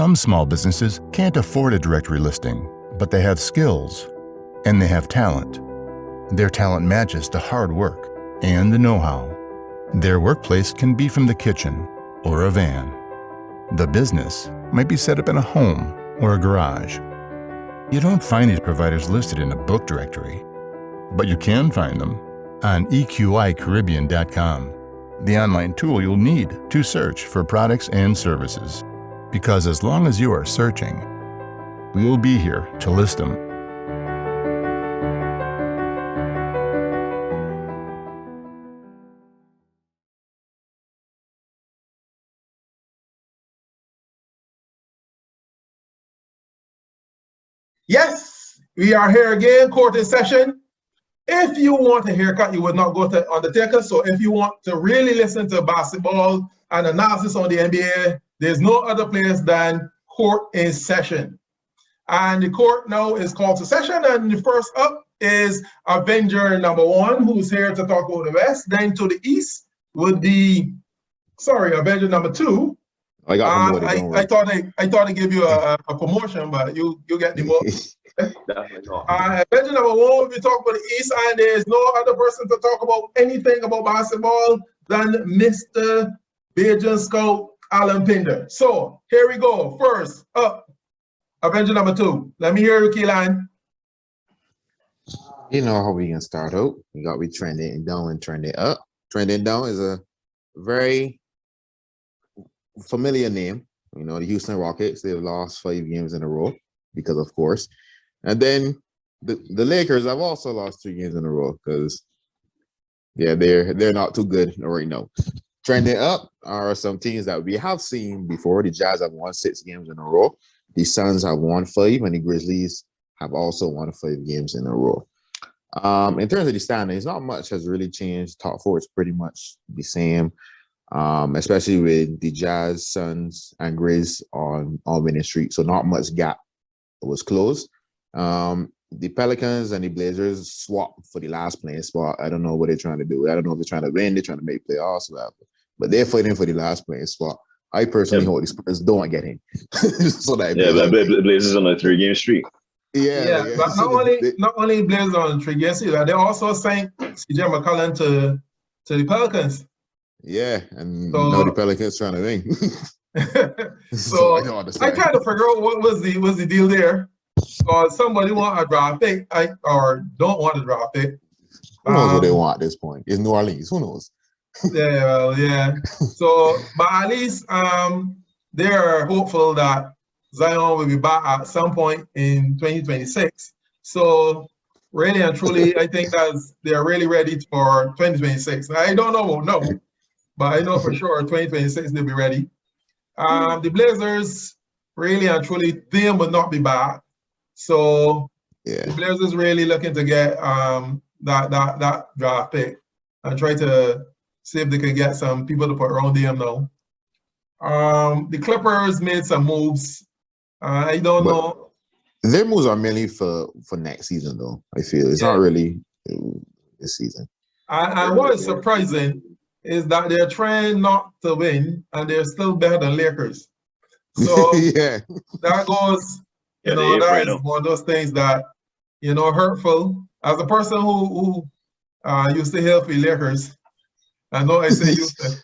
Some small businesses can't afford a directory listing, but they have skills and they have talent. Their talent matches the hard work and the know-how. Their workplace can be from the kitchen or a van. The business might be set up in a home or a garage. You don't find these providers listed in a book directory, but you can find them on eqicaribbean.com, the online tool you'll need to search for products and services. Because as long as you are searching, we'll be here to list them. Yes, we are here again, court in session. If you want a haircut, you would not go to Undertaker. So if you want to really listen to basketball and analysis on the NBA, there's no other place than court in session. And the court now is called to session. And the first up is Avenger number 1, who's here to talk about the West. Then to the East would be, Avenger number 2. I got I thought I'd give you a promotion, but you get the more. Definitely not. Avenger number 1, we talk about the East, and there's no other person to talk about anything about basketball than Mr. Bajan Scout Alan Pinder. So here we go. First up, Avenger number 2. Let me hear you, Keelan. You know how we can start out. We got to be trending down and trending up. Trending down is a very familiar name. You know, the Houston Rockets, they've lost 5 games in a row because, of course. And then the Lakers have also lost 3 games in a row because, yeah, they're not too good right now. Trending up are some teams that we have seen before. The Jazz have won 6 games in a row. The Suns have won 5, and the Grizzlies have also won 5 games in a row. In terms of the standings, not much has really changed. Top 4 is pretty much the same, especially with the Jazz, Suns, and Grizz on winning streak. So not much gap was closed. The Pelicans and the Blazers swapped for the last playing spot. I don't know what they're trying to do. I don't know if they're trying to win, they're trying to make playoffs, whatever. But they're fighting for the last playing spot. I personally hope the Spurs don't get in. So that the Blazers on a 3-game streak. Yeah. But not only Blazers on a 3-game streak, they also signed CJ McCollum to the Pelicans. Yeah, and now the Pelicans trying to win. So I tried to figure out what was the deal there. Somebody want a draft pick, or don't want a draft pick. Who knows what they want at this point? It's New Orleans. Who knows? Yeah. So, but at least they're hopeful that Zion will be back at some point in 2026. So, really and truly, I think that they're really ready for 2026. I don't know, but I know for sure 2026 they'll be ready. The Blazers, really and truly, them will not be back. So the Blazers really looking to get that draft pick and try to see if they can get some people to put around them now. The Clippers made some moves. I don't know. Their moves are mainly for next season, though. I feel it's not really this season. And what is surprising is that they're trying not to win, and they're still better than Lakers. So that goes. That is one of those things that, hurtful. As a person who used to help the Lakers, I know I say used to.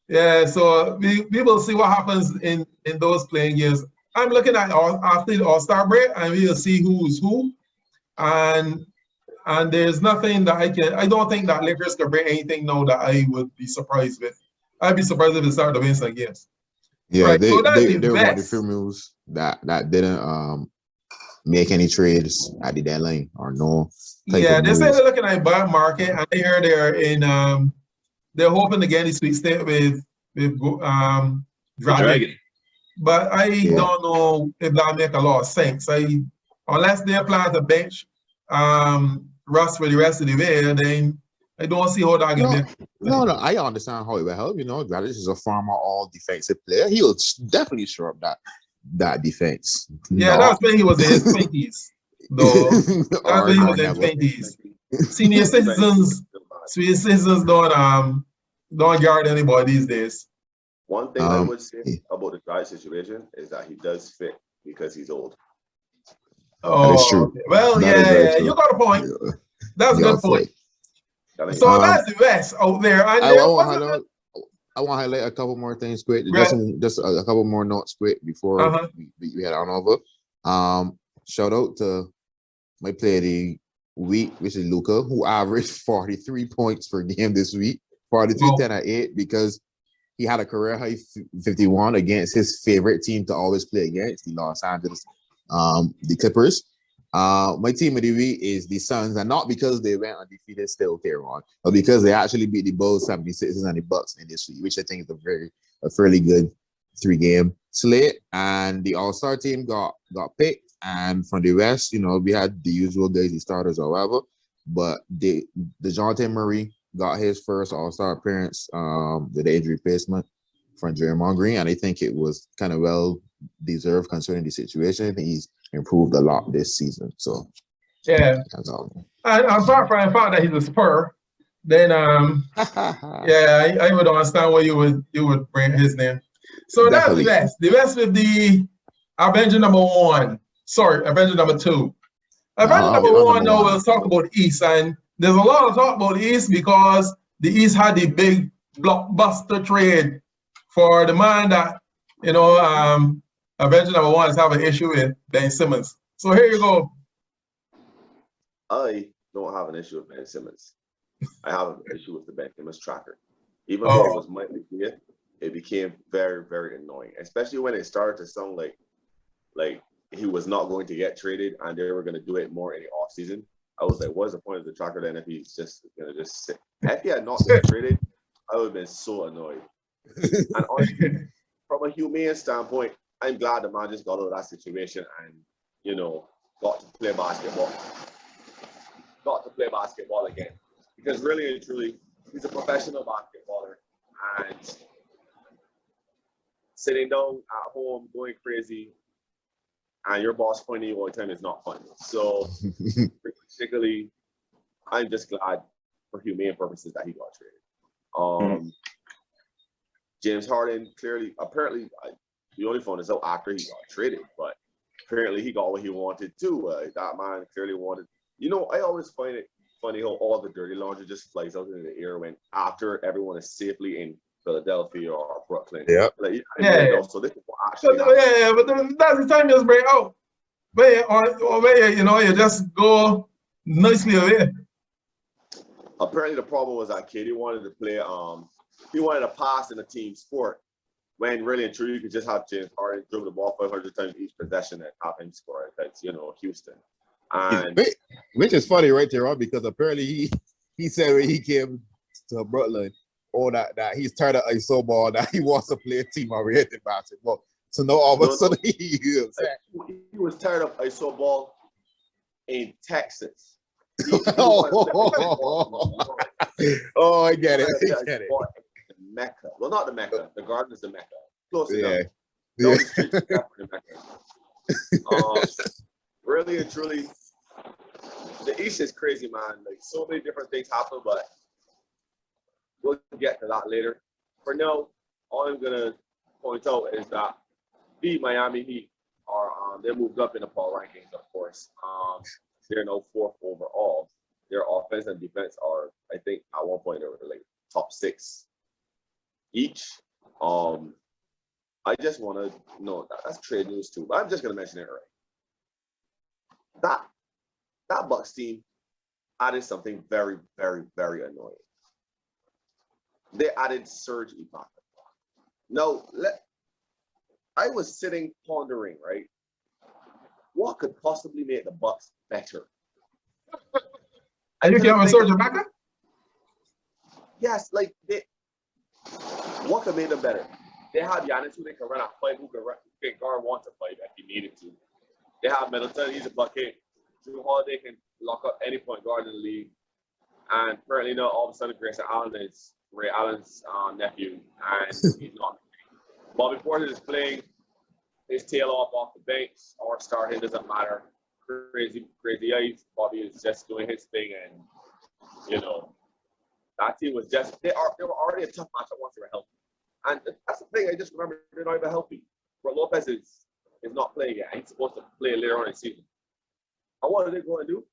Yeah, so we will see what happens in those playing games. I'm looking at after the All-Star break, and we will see who's who. And there's nothing that I don't think that Lakers can bring anything now that I would be surprised with. I'd be surprised if they start to win some games. Yeah, right, they were one of the few moves that didn't make any trades at the deadline or no. They say they're looking at buy market, and I hear they're hoping to get the sweet state with Dragon. But I don't know if that make a lot of sense. Unless they're planning to bench Russ for the rest of the way, then I don't see how that can be. No, I understand how it will help. Gradich is a former all defensive player. He'll definitely shore up that defense. Yeah, that's when he was in his 20s, though. That's when he was in his 20s. Senior citizens don't don't guard anybody these days. One thing I would say about the Durant situation is that he does fit because he's old. Oh, that is true. okay. Well, That is very yeah, true. you got a point. Yeah. That's a good point. So that's the West out there. And I want to highlight a couple more things quick. Right. Just a couple more notes quick before we head on over. Shout out to my player of the week, which is Luka, who averaged 43 points per game this week, 43, 10 and 8, because he had a career high 51 against his favorite team to always play against, the Los Angeles, the Clippers. My team of the week is the Suns, and not because they went undefeated still there on, but because they actually beat the Bulls, 76ers, and the Bucks in this week, which I think is a fairly good 3-game slate. And the All-Star team got picked. And from the West, we had the usual guys, the starters or whatever. But DeJounte Murray got his first All-Star appearance with the injury replacement from Draymond Green. And I think it was kind of well deserved considering the situation. I think he's improved a lot this season. So yeah. That's all. And apart from the fact that he's a Spur, then yeah, I would understand why you would bring his name. So Definitely. that's the West with the Avenger number 1. Sorry, Avenger number 2. Avenger number 1 now we'll talk about the East, and there's a lot of talk about the East because the East had the big blockbuster trade for the man that Avenger number 1 is having an issue with, Ben Simmons. So here you go. I don't have an issue with Ben Simmons. I have an issue with the Ben Simmons tracker. Even though it was mightily clear, it became very, very annoying, especially when it started to sound like he was not going to get traded and they were going to do it more in the off season. I was like, what's the point of the tracker then if he's just going to just sit? If he had not been traded, I would have been so annoyed. And honestly, from a humane standpoint, I'm glad the man just got out of that situation and, got to play basketball. Got to play basketball again. Because really and truly, he's a professional basketballer. And sitting down at home, going crazy, and your boss pointing you all the time is not fun. So, particularly, I'm just glad for humane purposes that he got traded. James Harden apparently, we only found this out after he got traded, but apparently he got what he wanted too. That man clearly wanted. I always find it funny how all the dirty laundry just flies out into the air when after everyone is safely in Philadelphia or Brooklyn. Yeah. So this is what actually but that's the time just break out. Where you just go nicely away. Apparently the problem was that KD wanted to play he wanted to pass in a team sport when really and truly you could just have James Harden dribble the ball 500 times each possession and have him score. That's Houston. And which is funny right there, Rob, because apparently he said when he came to Brooklyn, that he's tired of ISO ball, that he wants to play a team-oriented basketball. So now all of a sudden he was tired of ISO ball in Texas. I get it. Mecca. Well, not the Mecca. The Garden is the Mecca. Close enough. No, the Mecca. Really and truly, the East is crazy, man. Like so many different things happen, but we'll get to that later. For now, all I'm gonna point out is that the Miami Heat are they moved up in the power rankings, of course. They're now 4th overall. Their offense and defense are, I think, at one point they were like top 6 each. I just want to know that's trade news too, but I'm just gonna mention it right. That Bucks team added something very, very, very annoying. They added Serge Ibaka. Now, I was sitting pondering, right? What could possibly make the Bucks better? And you can't Serge Ibaka? Yes, what could make them better? They have Giannis who they can run at 5, who can guard 1 to 5 if he needed to. They have Middleton, he's a bucket. Drew Holiday can lock up any point guard in the league. And apparently now all of a sudden Grayson Allen is Ray Allen's nephew, and he's not. But before he was playing his tail off the bench or starting, doesn't matter. Crazy eyes. Bobby is just doing his thing, and That team was just they were already a tough matchup once they were healthy. And that's the thing. I just remember they're not even healthy. But Lopez is not playing yet. He's supposed to play later on in the season. And what are they going to do?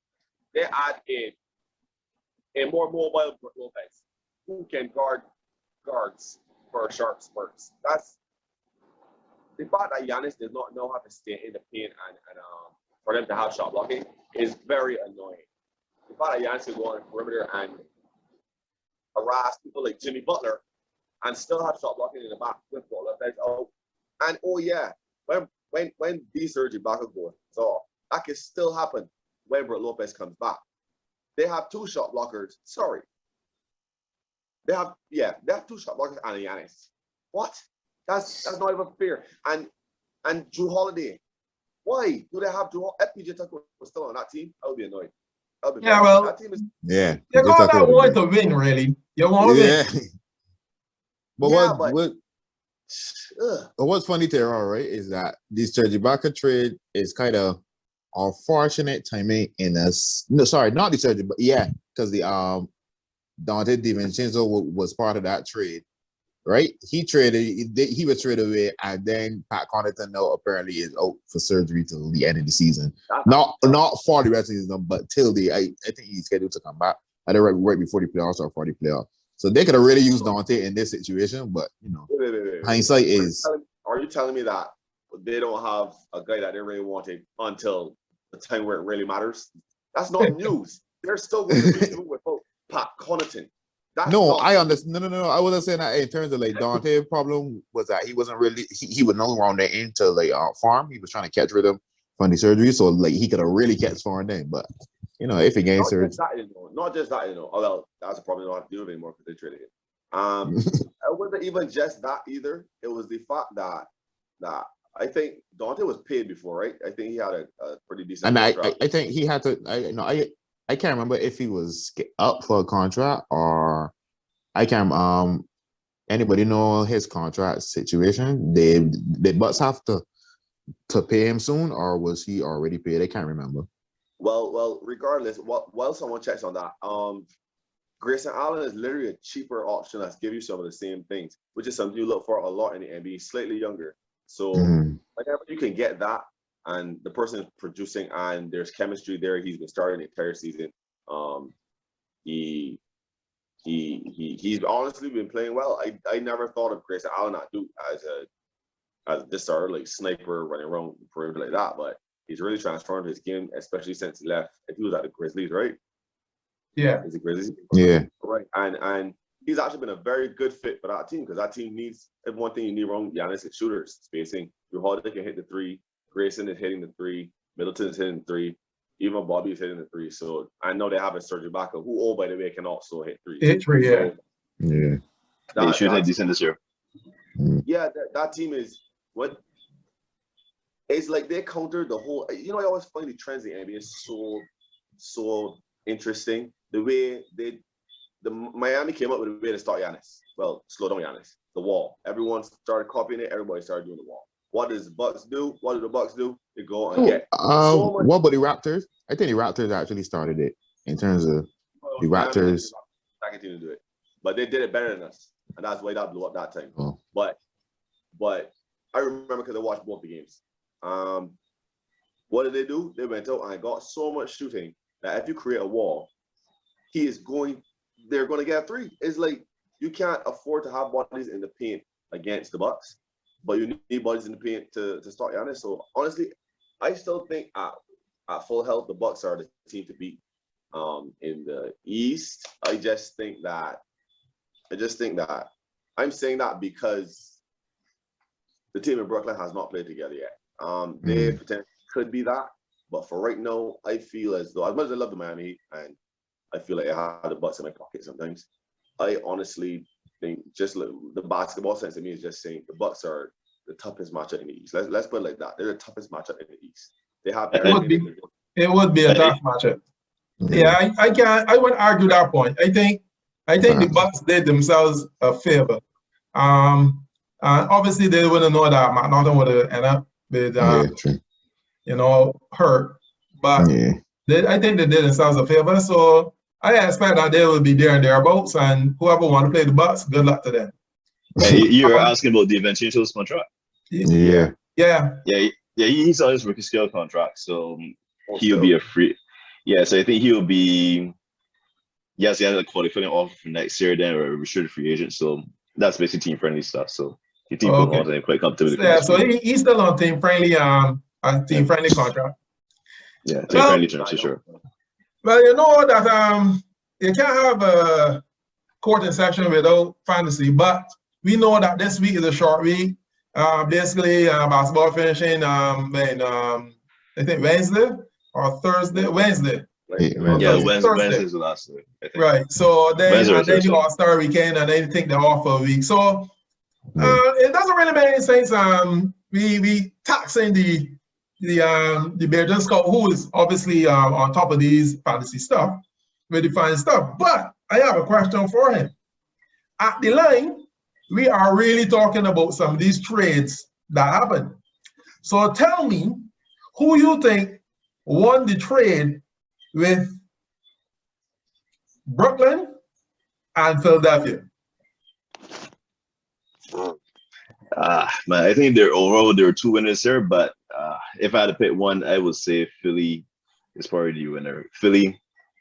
They add a more mobile Lopez who can guard guards for sharp spurts. That's the fact that Giannis does not know how to stay in the paint and for them to have shot blocking is very annoying. The fact that Giannis can go on the perimeter and harass people like Jimmy Butler and still have shot blocking in the back with Lopez out. And oh yeah, when D Serge Ibaka goes off, that can still happen when Brook Lopez comes back. They have two shot blockers. Sorry. They have two shot blockers and Giannis. What? That's not even fair. And Drew Holiday. Why do they have Drew? If PJ Tucker was still on that team, I would be annoyed. Yeah, well, that team is you're going that one to win, really. You want to win. But what's funny, Terrell, right, is that this Serge Ibaka trade is kind of unfortunate timing not the Serge, but because the Dante DiVincenzo was part of that trade, right? He was traded away, and then Pat Connaughton now apparently is out for surgery till the end of the season. Not for the rest of the season, but till I think he's scheduled to come back either right before the playoffs or for the playoffs. So they could have really used Dante in this situation, but wait. Hindsight is. Are you telling me that they don't have a guy that they really wanted until the time where it really matters? That's not news. They're still going to be doing without Pat Connaughton. I understand. No. I wasn't saying that in terms of like Dante. Problem was that he wasn't really. He was no longer on the end to like farm. He was trying to catch rhythm from the surgery, so like he could have really catch farm then. But if he gains surgery, not just that. Oh well, that's a problem. They don't have to do it anymore because they traded it. It wasn't even just that either. It was the fact that I think Dante was paid before, right? I think he had a pretty decent. And I think he had to. I can't remember if he was up for a contract or I can't. Anybody know his contract situation? The Bucks have to pay him soon, or was he already paid? I can't remember. Well, regardless, while someone checks on that, Grayson Allen is literally a cheaper option that's give you some of the same things, which is something you look for a lot in the NBA. Slightly younger, so whenever you can get that. And the person is producing, and there's chemistry there. He's been starting the entire season. He's honestly been playing well. I never thought of Grayson Allen as this sort of like sniper running around the perimeter like that, but he's really transformed his game, especially since he left. If he was at the Grizzlies, right? Yeah, he's a Grizzlies. Yeah, right. And he's actually been a very good fit for that team because that team needs one thing you need wrong. Giannis is shooters, spacing. Your Holiday can hit the three. Grayson is hitting the three. Middleton is hitting the three. Even Bobby is hitting the three. So I know they have a Serge Ibaka, who, by the way, can also hit threes. Hit three, yeah. Yeah. They should have decent this year. Yeah, that team is what. It's like they countered the whole. I always find the trends in the NBA so interesting. The way the Miami came up with a way to start Giannis. Well, slow down Giannis. The wall. Everyone started copying it. Everybody started doing the wall. What does the Bucks do? What do the Bucks do? They go and get so much. What about the Raptors? I think the Raptors actually started it in terms of the Raptors. I continue to do it, but they did it better than us, and that's why that blew up that time. Oh. But I remember because I watched both the games. What did they do? They went out and got so much shooting that if you create a wall, they're going to get a three. It's like you can't afford to have bodies in the paint against the Bucks. But you need bodies in the paint to start Giannis. So honestly, I still think at full health, the Bucks are the team to beat. In the East, I just think that I'm saying that because the team in Brooklyn has not played together yet. They potentially could be that, but for right now, I feel as though, as much as I love the Miami Heat, and I feel like I have the Bucks in my pocket sometimes, I honestly think just the basketball sense of me is just saying the Bucks are the toughest matchup in the East. Let's put it like that. They're the toughest matchup in the East. They have it would be a tough matchup. Yeah, I would argue that point. I think the Bucks did themselves a favor. Obviously they wouldn't know that McNaughton would have ended up with hurt. But I think they did themselves a favor. So I expect that they will be there and thereabouts, and whoever want to play the Bucks, good luck to them. And you're asking about the Eventual's contract. Yeah. Yeah. He's on his rookie scale contract, so he'll Also, be a free. Yeah, so I think he'll be. Yes, he has a qualifying offer for next year, then a restricted free agent. So that's basically team friendly stuff. So the team feels Okay. quite comfortable with Yeah, the so he's still on team friendly contract. Yeah, team Well, friendly terms for sure. Well, you know that you can't have a courting session without fantasy, but we know that this week is a short week. Basically, basketball finishing I think Wednesday or Thursday. Wednesday. Yeah, Thursday. Wednesday's the last day, I think. Right. So then Wednesday or and then the Thursday. All-Star weekend, and then you take the off for a week. So it doesn't really make any sense. We taxing the Bajan scout, who is obviously on top of these fantasy stuff, with the fine stuff. But I have a question for him. At the line, we are really talking about some of these trades that happen. So tell me, who you think won the trade with Brooklyn and Philadelphia? Man, I think there are two winners there, but if I had to pick one, I would say Philly is probably the winner. Philly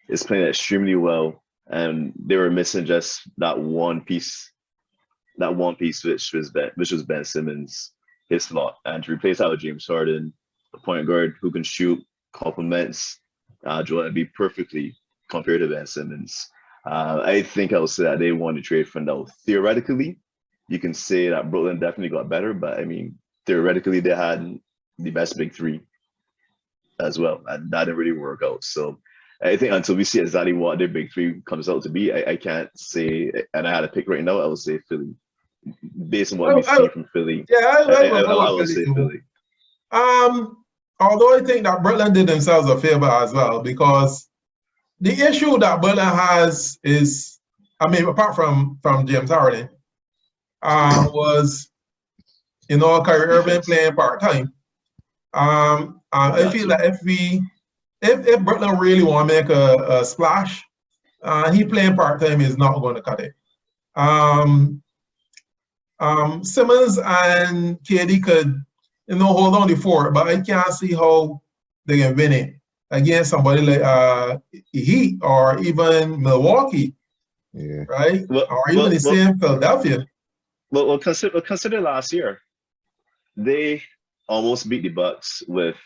is playing extremely well, and they were missing just that one piece, which was Ben Simmons, his slot, and to replace that with James Harden, a point guard who can shoot, complements Joel Embiid perfectly compared to Ben Simmons. I think I would say that they won the trade for now. Theoretically, you can say that Brooklyn definitely got better, but I mean, theoretically, they had the best big three as well, and that didn't really work out. So I think until we see exactly what their big three comes out to be, I can't say, and I had to pick right now, I would say Philly. Based on what we see from Philly, I would say Philly. Although I think that Brooklyn did themselves a favor as well, because the issue that Brooklyn has is, I mean, apart from James Harden, was, Kyrie Irving playing part-time. I feel that if Brooklyn really want to make a splash, he playing part-time is not going to cut it. Simmons and KD could, hold on the fort, but I can't see how they can win it against somebody like Heat or even Milwaukee, right? Or even the same Philadelphia. Well, consider last year. They almost beat the Bucks with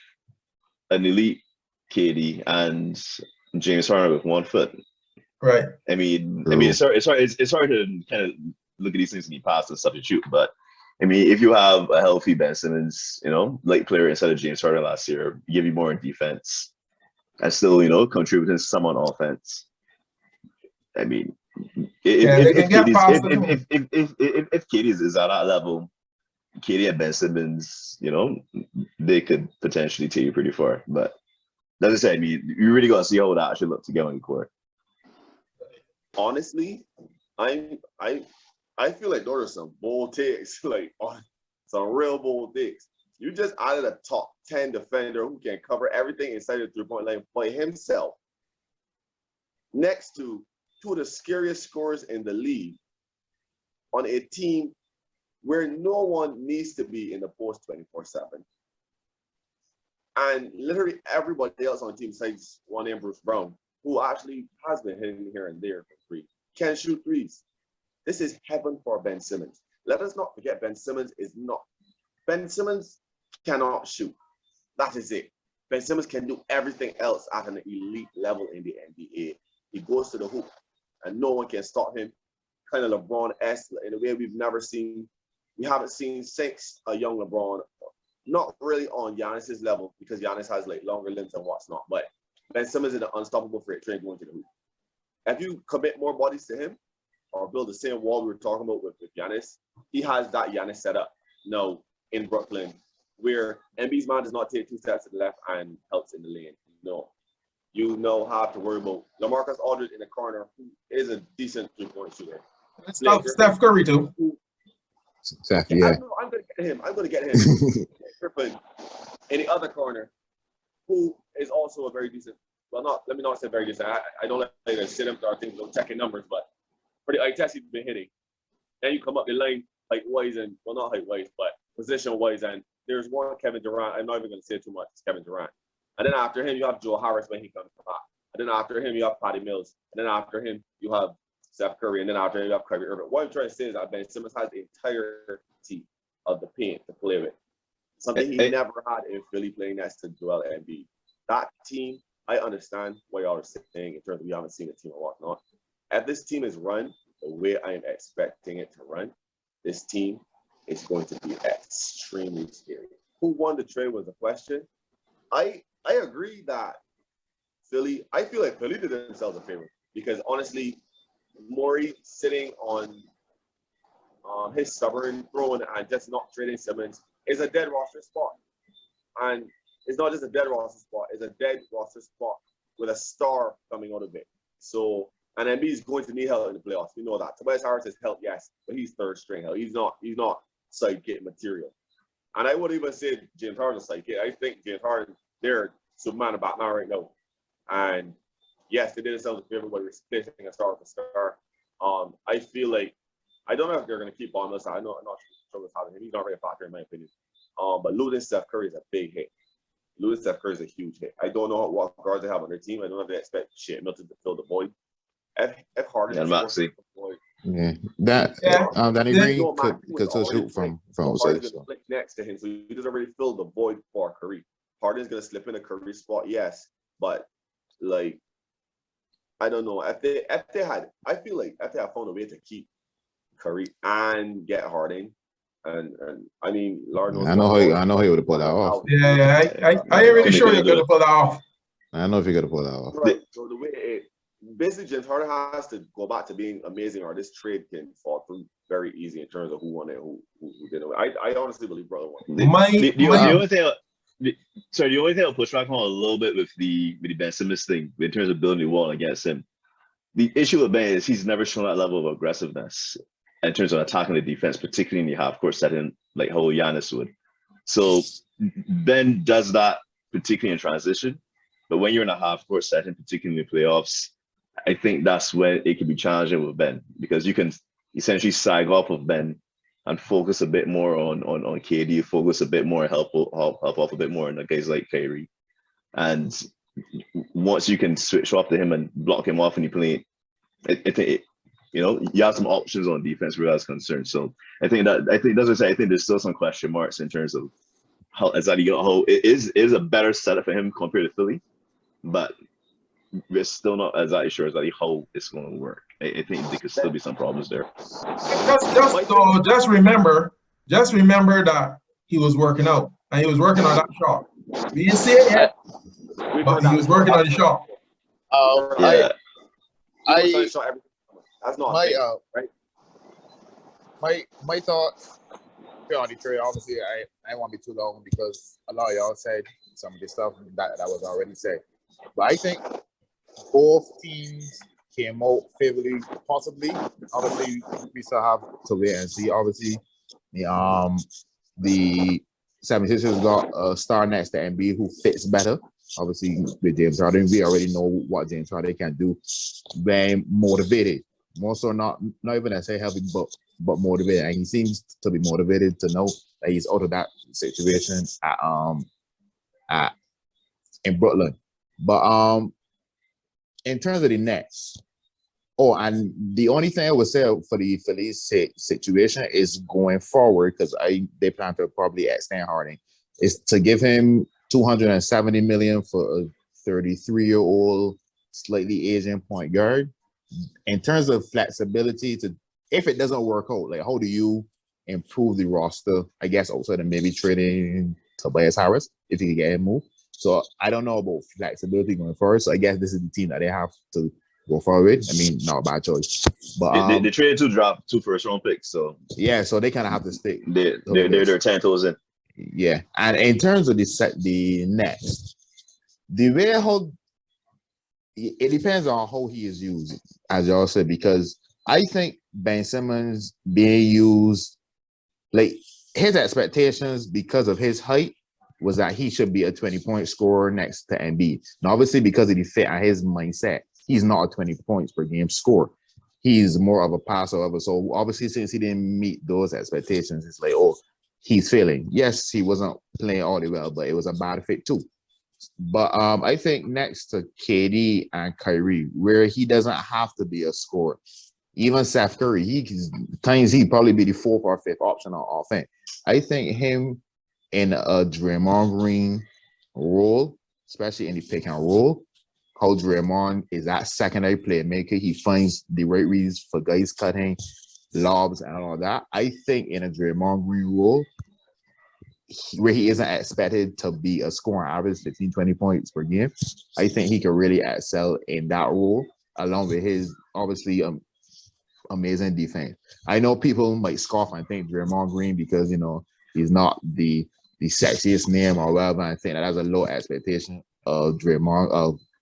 an elite KD and James Harden with 1 foot. Right. I mean, it's hard to kind of look at these things in the past and substitute, but I mean, if you have a healthy Ben Simmons, light player instead of James Harden last year, give you more in defense and still, contributing some on offense. I mean, if KD is at that level, KD and Ben Simmons, they could potentially take you pretty far. But as I said, I mean, you really got to see how that actually look together in the court. Honestly, I feel like those are some bold takes, like some real bold takes. You just added a top 10 defender who can cover everything inside the three-point line by himself, next to two of the scariest scorers in the league, on a team where no one needs to be in the post 24/7. And literally everybody else on the team, besides one named Bruce Brown, who actually has been hitting here and there for free, can shoot threes. This is heaven for Ben Simmons. Let us not forget Ben Simmons cannot shoot. That is it. Ben Simmons can do everything else at an elite level in the NBA. He goes to the hoop and no one can stop him. Kind of LeBron-esque in a way we've never seen. We haven't seen since a young LeBron, not really on Giannis's level because Giannis has like longer limbs and what's not, but Ben Simmons is an unstoppable freight train going to the hoop. If you commit more bodies to him or build the same wall we were talking about with Giannis, he has that Giannis set up now in Brooklyn where Embiid's man does not take 2 steps to the left and helps in the lane. No. You have to worry about LaMarcus Aldridge in the corner, who is a decent three-point shooter. Steph Curry too. Exactly, yeah. I'm going to get him. Griffin in the other corner, who is also a very decent well, not let me not say very good. I don't like to sit him or things don't checking numbers, but for the eye test he's been hitting. Then you come up the line height wise and well not height wise, but position wise, and there's one Kevin Durant. I'm not even gonna say too much, it's Kevin Durant. And then after him you have Joe Harris when he comes back. And then after him you have Patty Mills. And then after him you have Steph Curry, and then after him you have Kyrie Irving. What I'm trying to say is that Ben Simmons has the entirety of the paint to play with. Something he never had in Philly playing next to Joel Embiid. That team, I understand what y'all are saying in terms of we haven't seen a team or whatnot. If this team is run the way I am expecting it to run, this team is going to be extremely scary. Who won the trade was a question. I agree that I feel like Philly did themselves a favor because honestly, Morey sitting on his stubborn throne and just not trading Simmons is a dead roster spot. And it's not just a dead roster spot, it's a dead roster spot with a star coming out of it. So, and Embiid is going to need help in the playoffs. We know that. Tobias Harris is help, yes, but he's third string help. He's not sidekick material. And I wouldn't even say James Harden's sidekick. I think James Harden, they're Superman and Batman right now. And yes, they did themselves a favor by replacing a star with a star. I feel like I don't know if they're going to keep on this. I'm not sure what's happening. He's not really a factor in my opinion. But losing Steph Curry is a big hit. Losing Steph Curry is a huge hit. I don't know what guards they have on their team. I don't know if they expect Shea Milton to fill the void. If Harden is the void, that agree because he'll shoot from outside. So. Next to him, so he doesn't really fill the void for Curry. Harden's going to slip in a Curry spot, yes, but like I don't know if they had. I feel like if they had found a way to keep Curry and get Harden, and I mean, Lord knows. I know he would have pulled that off. Yeah, I ain't really sure he could have pulled that off. I know if he could have pulled that off. Right. So the way basically James Harden has to go back to being amazing, or this trade can fall through very easy in terms of who won it, who didn't. I honestly believe brother won. The only thing I'll push back on a little bit with the Ben Simmons thing in terms of building a wall against him. The issue with Ben is he's never shown that level of aggressiveness in terms of attacking the defense, particularly in the half court setting, like how Giannis would. So Ben does that particularly in transition, but when you're in a half court setting, particularly in the playoffs, I think that's when it can be challenging with Ben because you can essentially sag off of Ben and focus a bit more on KD, focus a bit more, help off a bit more on guys like Kyrie. And once you can switch off to him and block him off and you play, you have some options on defense where that's concerned. So I think that's what I say. I think there's still some question marks in terms of how it is a better setup for him compared to Philly, but we're still not exactly sure exactly how it's going to work. I think there could still be some problems there. Just remember that he was working out and he was working on that shot. We didn't see it yet, but he was working on the shot. That's not right. My thoughts on the trade. Obviously, I won't be too long because a lot of y'all said some of the stuff that was already said. But I think both teams came out favorably, possibly. Obviously, we still have to wait and see. Obviously, the 76ers got a star next to Embiid who fits better. Obviously, with James Harden, we already know what James Harden can do. Very motivated, more so not even I say healthy, but motivated, and he seems to be motivated to know that he's out of that situation in Brooklyn. But in terms of the Nets, and the only thing I would say for the Phillies situation is going forward, because they plan to probably extend Harden, is to give him $270 million for a 33-year-old, slightly Asian point guard. In terms of flexibility, if it doesn't work out, like how do you improve the roster? I guess outside of maybe trading Tobias Harris if you can get him moved. So I don't know about flexibility going forward. So I guess this is the team that they have to go forward. I mean, not a bad choice. But they traded two first-round picks, so yeah, so they kind of have to stick. They're 10 toes in. Yeah, and in terms of the Nets, the way how it depends on how he is used, as y'all said, because I think Ben Simmons being used, like his expectations because of his height was that he should be a 20-point scorer next to Embiid. Now, obviously, because of the fit and his mindset, he's not a 20 points per game scorer. He's more of a passer. So obviously, since he didn't meet those expectations, it's like, oh, he's failing. Yes, he wasn't playing all the well, but it was a bad fit too. But I think next to KD and Kyrie, where he doesn't have to be a scorer, even Seth Curry, he'd probably be the fourth or fifth option on offense. I think him in a Draymond Green role, especially in the pick and roll, how Draymond is that secondary playmaker. He finds the right reads for guys cutting, lobs, and all that. I think in a Draymond Green role, where he isn't expected to be a scoring average 15, 20 points per game, I think he can really excel in that role, along with his obviously amazing defense. I know people might scoff and think Draymond Green because, he's not the sexiest name or whatever. I think that's a low expectation of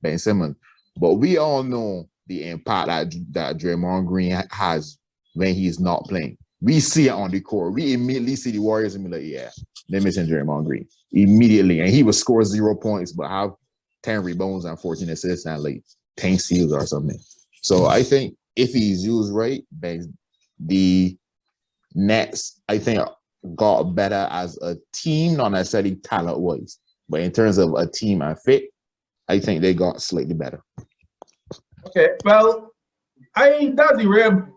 Ben Simmons. But we all know the impact that Draymond Green has when he's not playing. We see it on the court. We immediately see the Warriors and be like, yeah, they're missing Draymond Green immediately. And he would score 0 points, but have 10 rebounds and 14 assists and like 10 steals or something. So I think if he's used right, the Nets, I think, got better as a team, not necessarily talent-wise. But in terms of a team and fit, I think they got slightly better. Okay, well, that's the rare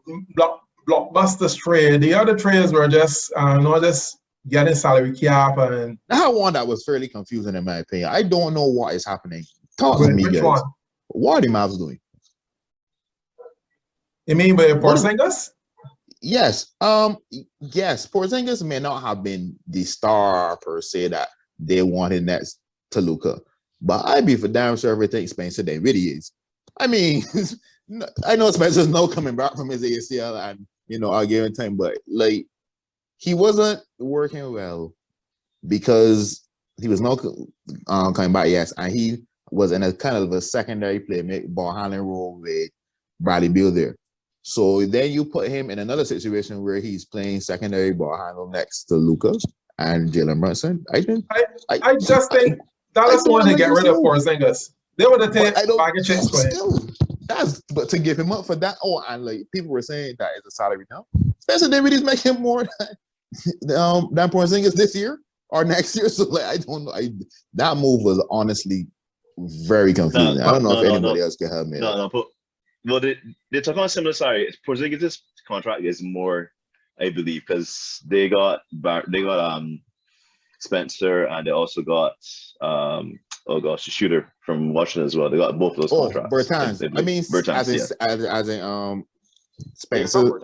blockbuster trade. The other trades were just getting salary cap and. That one that was fairly confusing in my opinion. I don't know what is happening. Talk to me, Which guys. one? What are the Mavs doing? You mean by Porzingis? Yes. Yes. Porzingis may not have been the star per se that they wanted next to Luka, but I'd be for damn sure everything Spencer Day really is. I mean, I know Spencer's no coming back from his ACL and I'll give him time, but like he wasn't working well because he was not coming back. Yes, and he was in a kind of a secondary ball handling role with Bradley Beal there. So then you put him in another situation where he's playing secondary ball handle next to Luka and Jalen Brunson. I just think Dallas wanted to get rid of Porzingis. They would have taken bargain checks for him. But to give him up for that, and like people were saying that is a salary now. Spencer Dinwiddie's making more than Porzingis this year or next year. So like I don't know. That move was honestly very confusing. I don't know if anybody else can help me. Well, they're talking about similar salary. Porzingis' contract is more, I believe, because they got Spencer and they also got the shooter from Washington as well. They got both of those contracts. Bertans. I mean, Bertans, as in Spencer.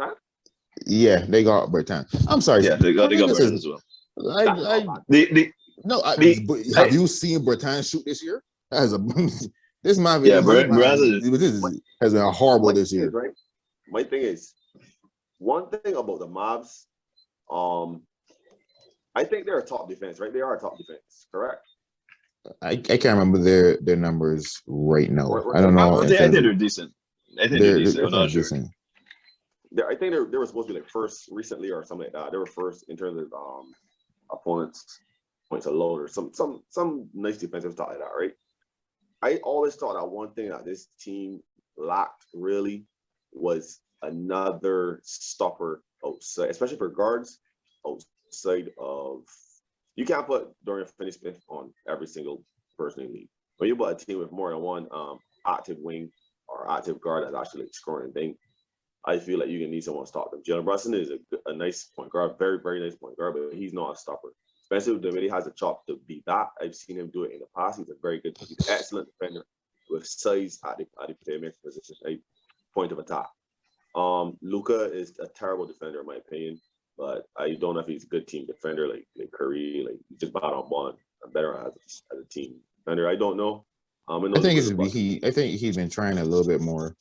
Yeah, they got Bertans. I'm sorry. Yeah, they got Bertans as well. Have you seen Bertans shoot this year? This might be has been horrible this year. Right? My thing is, one thing about the Mavs, I think they're a top defense, right? They are a top defense, correct? I can't remember their numbers right now. I don't know. I think they're decent. I think they're decent. I'm not sure. I think they were supposed to be like first recently or something like that. They were first in terms of opponents' points allowed or some nice defensive stuff like that, right? I always thought that one thing that this team lacked really was another stopper outside, especially for guards outside of. You can't put Durant Finney-Smith on every single person in the league. When you put a team with more than one active wing or active guard that's actually like scoring and thing, I feel like you can need someone to stop them. Jalen Brunson is a nice point guard, very, very nice point guard, but he's not a stopper. Especially when he has a chop to beat that. I've seen him do it in the past. He's an excellent defender with size at the playmaker position, a point of attack. Luka is a terrible defender in my opinion, but I don't know if he's a good team defender like Curry, like he's just bad on ball and better as a team defender. I don't know. I think he's been trying a little bit more.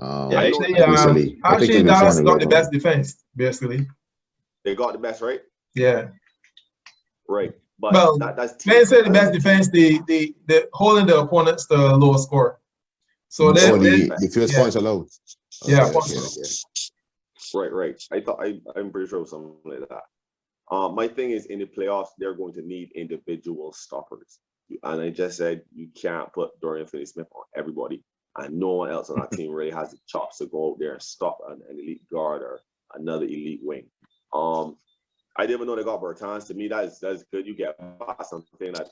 Actually, Dallas got the best defense, basically. They got the best, right? Yeah. Right. But that's they say the best defense, the holding the opponents to a lower score. So the field points are low. Yeah. Right. I'm pretty sure it was something like that. My thing is in the playoffs, they're going to need individual stoppers. And I just said you can't put Dorian Finney-Smith on everybody. And no one else on that team really has the chops to go out there and stop an elite guard or another elite wing. I didn't even know they got Bertans. To me, that's good. You get something that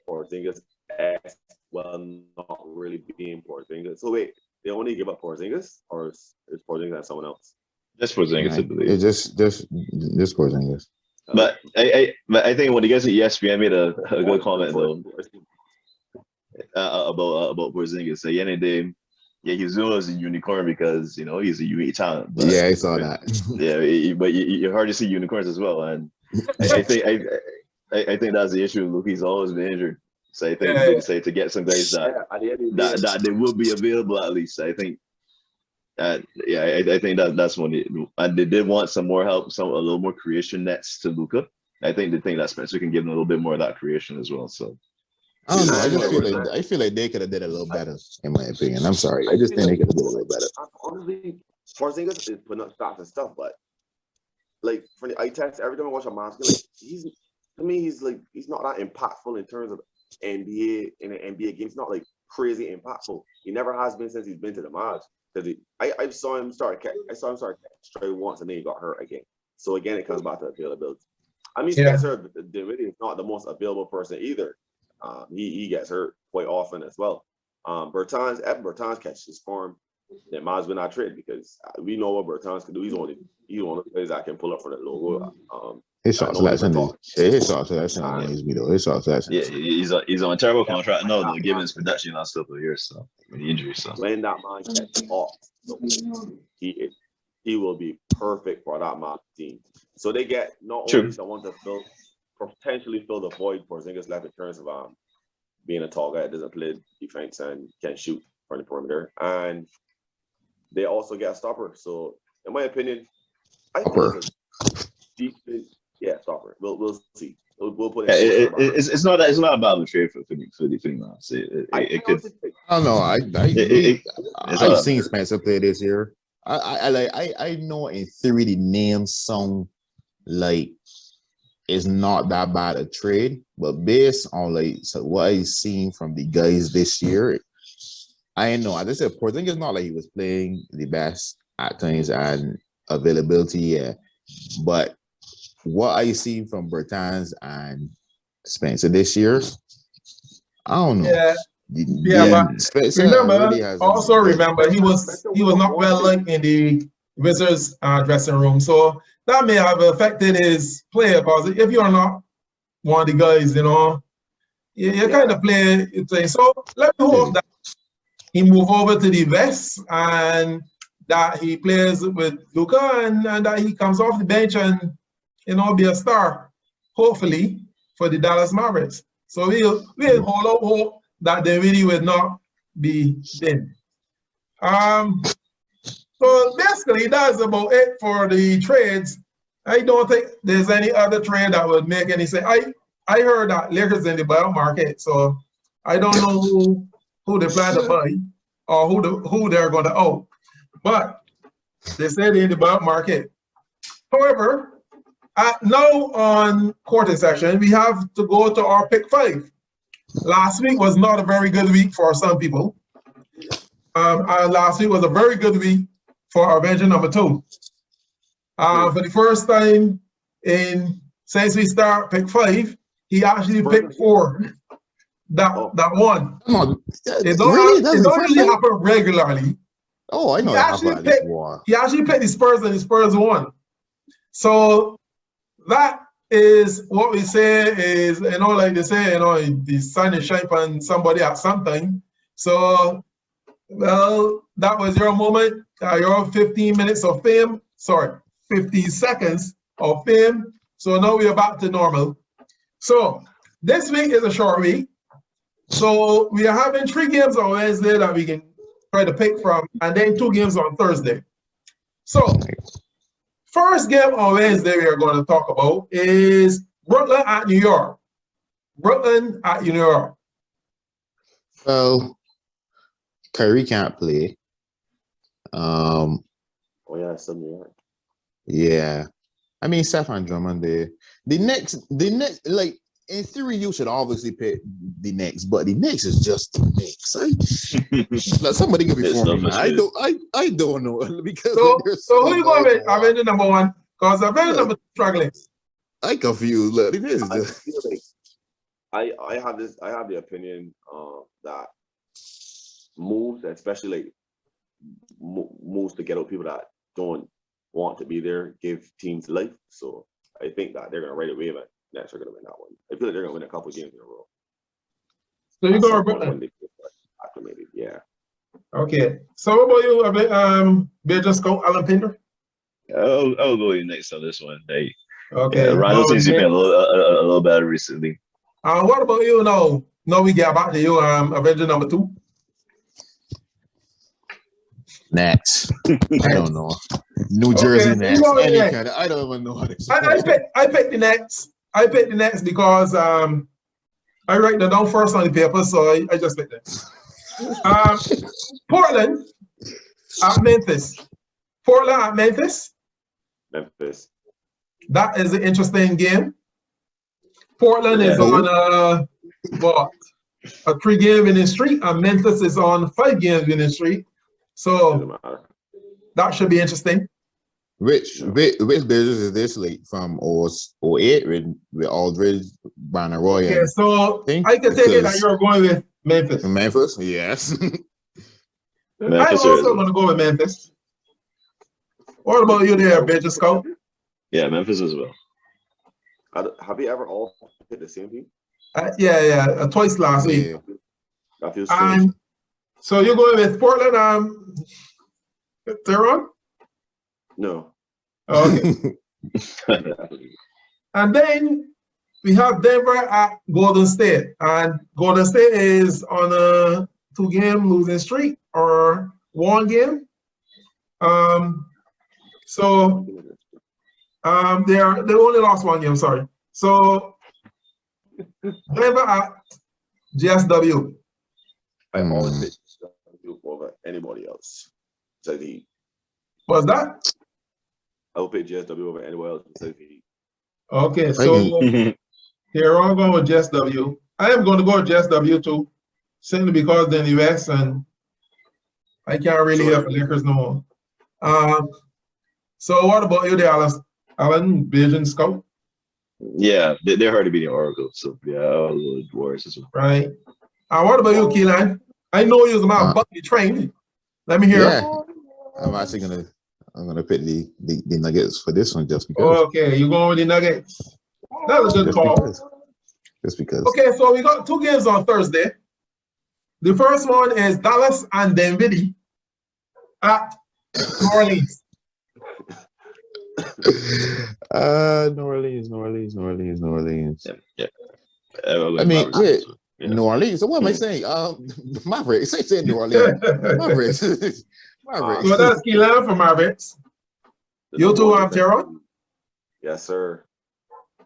Porzingis as well, not really being Porzingis. So wait, they only give up Porzingis, or is Porzingis have someone else? Just Porzingis, I believe. It's just Porzingis. But I think when the guys at ESPN made a good comment though about Porzingis. So yeah, he's known as a unicorn because he's a unique talent. But, yeah, I saw that. Yeah, but you hard to see unicorns as well, and I think that's the issue. Luke, he's always been injured, so I think they decided to get some guys that they will be available at least. I think. I think that's when they did want some more help, a little more creation nets to Luka. I think they think that Spencer can give them a little bit more of that creation as well. So I don't know. I feel like they could have did a little better, in my opinion. I'm sorry. I just think they could have did a little better. Honestly, Porzingis is putting up shots and stuff, but like for the eye test, every time I watch a match, like he's not that impactful in terms of NBA in an NBA game. He's not like crazy impactful. He never has been since he's been to the match. Because I saw him start straight once and then he got hurt again. So again, it comes back to availability. I mean, Spencer Dinwiddie is not the most available person either. He gets hurt quite often as well. Bertans catches his form. Then might as well not trade because we know what Bertans can do. He's one of the players that can pull up for the logo. His shot selection is me though. His shot selection. Yeah, he's on a terrible contract now though, given his production last couple of years. So the injury. So when that man gets off, he will be perfect for that man team. So they get not only someone to potentially fill the void Porzingis left in terms of being a tall guy that doesn't play defense and can shoot from the perimeter, and they also get a stopper. So in my opinion, I think stopper. We'll see. We'll put it. It's not a bad trade for the I don't know. I've seen Spencer play this year. I know in theory the name sound like it's not that bad a trade, but based on what I've seen from the guys this year, I know. As I said, Porzingis not like he was playing the best at times and availability, but what I see from Bertans and Spencer this year, I don't know. But Spencer remember, really remember he was not well liked in the Wizards dressing room, so that may have affected his play. Because if you're not one of the guys, you kind of play. So let me hope that he move over to the West and that he plays with Luka and that he comes off the bench and be a star, hopefully, for the Dallas Mavericks. So we'll hold out hope that they really will not be thin. So basically, that's about it for the trades. I don't think there's any other trade that would make any sense. I heard that Lakers in the buyout market, so I don't know who they plan to buy or who they're going to owe. But they said in the buyout market. However, now on quarter session, we have to go to our pick 5. Last week was not a very good week for some people. Last week was a very good week for our Avenger number 2. For the first time since we start pick 5, he actually picked 4. That one. It don't really happen regularly. Oh, I know. He actually picked the Spurs and the Spurs won. So that is what we say is, like they say, the sun is shining on somebody at some time. So, well, that was your moment, your 15 minutes of fame. Sorry, 50 seconds of fame. So now we're back to normal. So this week is a short week. So we are having 3 games on Wednesday that we can try to pick from, and then 2 games on Thursday. So first game on Wednesday we are going to talk about is Brooklyn at New York. Brooklyn at New York. Well, Kyrie can't play. Oh yeah, it's New York. Yeah. I mean, Saffron Drummond there. The next, like in theory, you should obviously pick the next, but the next is just the next. Like, somebody can be It's for me, not man. frustrating. I don't know because So, there's so who you going with? I Avenger number one, because Avenger number two struggling. confused. Look, this is I just feel like I have the opinion that moves, especially like moves to get out people that don't want to be there, give teams life. So I think that they're gonna ride a wave and Nets are gonna win that one. I feel like they're gonna win a couple games in a row. So you At go some with point Brooklyn. when they get acclimated, yeah. Okay. So what about you, Major Scout Alan Pinder? I'll go with you next on this one. Hey, Okay. yeah, Rhino Go seems to be with playing a little better recently. what about you now? Now we get back to you, Avenger number two. Nets. I don't know. New Okay, Jersey so you Nets. go with Any Nets. kind of, I don't even know how this I picked the Nets. I picked the Nets because I write them down first on the paper, so I just picked them. Portland at Memphis. Portland at Memphis. Memphis. That is an interesting game. Portland is Yeah. on a 3-game winning streak, and Memphis is on 5 games winning streak. So Doesn't matter. that should be interesting. Which business is this like from 08 with Aldridge, Banner Roy, Okay, and so think I can take it that because- you're going with Memphis. Memphis? Yes. I'm Memphis also or going to go with Memphis. What about you there, Major Scout? yeah, Memphis as well. Have you ever all hit the same team? Yeah, twice last week. Yeah. That feels strange. And so you're going with Portland, Tehran? No. Okay. And then we have Denver at Golden State. And Golden State is on a 2-game losing streak or 1 game. So they only lost 1 game, sorry. So Denver at GSW. I always pick GSW over anybody else. So What's that? I will pick GSW over anywhere else besides the Heat. Okay, so they're all going with GSW. I am going to go with GSW too, simply because they're in the US and I can't really Sure. have the Lakers no more. So what about you there, Alan, Bajan Scout? Yeah, they're hard to beat in Oracle. So yeah, I'll go with Warriors as well. Right. What about you, Keelan? I know you're my Bucky train. Let me hear. Yeah. I'm actually gonna pick the Nuggets for this one just because. Okay, you're going with the Nuggets. That's a good Just call. because. Just because. Okay, so we got 2 games on Thursday. The first one is Dallas and Denver at New Orleans. New Orleans. Yeah. I'll go I with mean, Mavericks. yeah, New Orleans. So what am I saying? Mavericks. I say New Orleans. Mavericks. Mavericks. So that's Keelan from Mavericks. You too, Tehran? Yes, sir.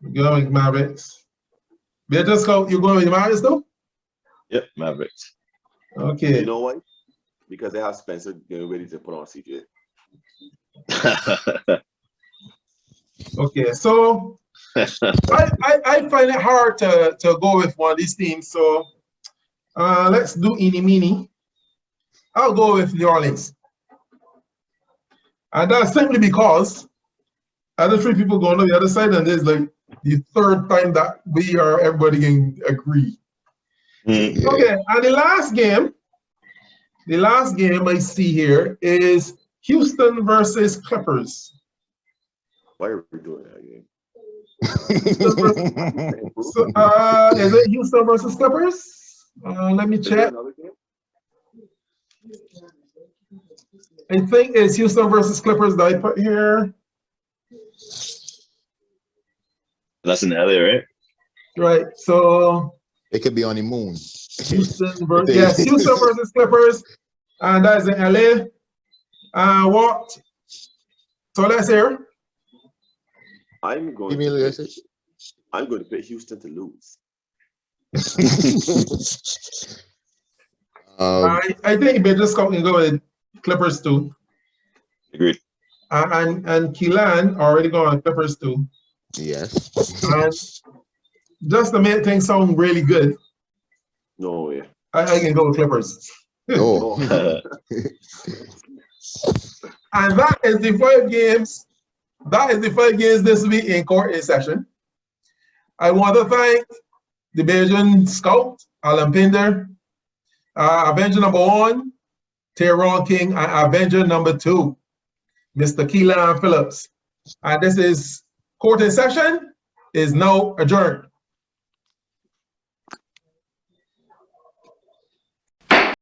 You're going with Mavericks. Better Scout, you're going with the Mavericks though? Yep, Mavericks. Okay. You know what? Because they have Spencer getting ready to put on CJ. Okay, so I find it hard to go with one of these teams. So let's do eeny meeny. I'll go with New Orleans. And that's simply because other 3 people going on the other side, and there's like the 3rd time that everybody can agree. Yeah. Okay, and the last game I see here is Houston versus Clippers. Why are we doing that again? So, is it Houston versus Clippers? Let me Is there check. another game? I think it's Houston versus Clippers that I put here. That's in LA, right? Right. So It could be on the moon. Houston versus Clippers, and that's in LA. What? So let's hear. I'm going to pick Houston to lose. I think Better Scott can go with Clippers too. Agreed. And Keelan already gone Clippers too. Yes. And just to make things sound really good, No way. I can go with Clippers. Oh. And that is the 5 games. That is the 5 games this week in court A session. I want to thank the Bajan scout, Alan Pinder, Avenger number 1, Teron King, and Avenger number 2, Mr. Keelan Phillips. And this is court in session is now adjourned.